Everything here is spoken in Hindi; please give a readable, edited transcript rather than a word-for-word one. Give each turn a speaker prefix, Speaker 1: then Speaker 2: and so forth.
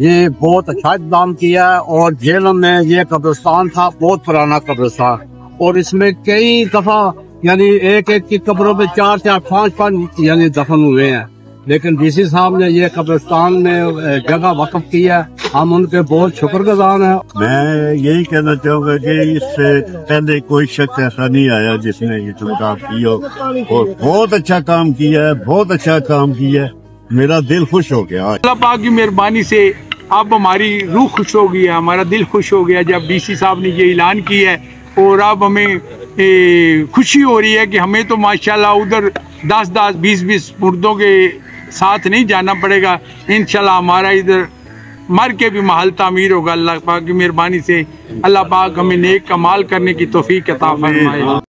Speaker 1: ये बहुत अच्छा इंतजाम किया है। और झेलम में ये कब्रिस्तान था, बहुत पुराना कब्रिस्तान, और इसमें कई दफा यानी एक एक की कब्रों में 4 4 5 5 यानी दफन हुए हैं। लेकिन डीसी साहब ने ये कब्रिस्तान में जगह वक्फ की है, हम उनके बहुत शुक्रगुजार हैं।
Speaker 2: मैं यही कहना चाहूँगा कि इससे पहले कोई शख्स ऐसा नहीं आया जिसने ये काम किया और बहुत अच्छा काम किया है, बहुत अच्छा काम किया है। मेरा दिल खुश हो गया।
Speaker 3: अल्लाह पाक की मेहरबानी से अब हमारी रूह खुश हो गई है, हमारा दिल खुश हो गया जब डीसी साहब ने ये ऐलान किया है। और अब हमें खुशी हो रही है कि हमें तो माशाल्लाह उधर 10-10 20-20 मुर्दों के साथ नहीं जाना पड़ेगा। इंशाल्लाह हमारा इधर मर के भी महल तामीर होगा अल्लाह पाक की मेहरबानी से। अल्लाह पाक हमें नेक कमाल करने की तौफीक अता फरमाए।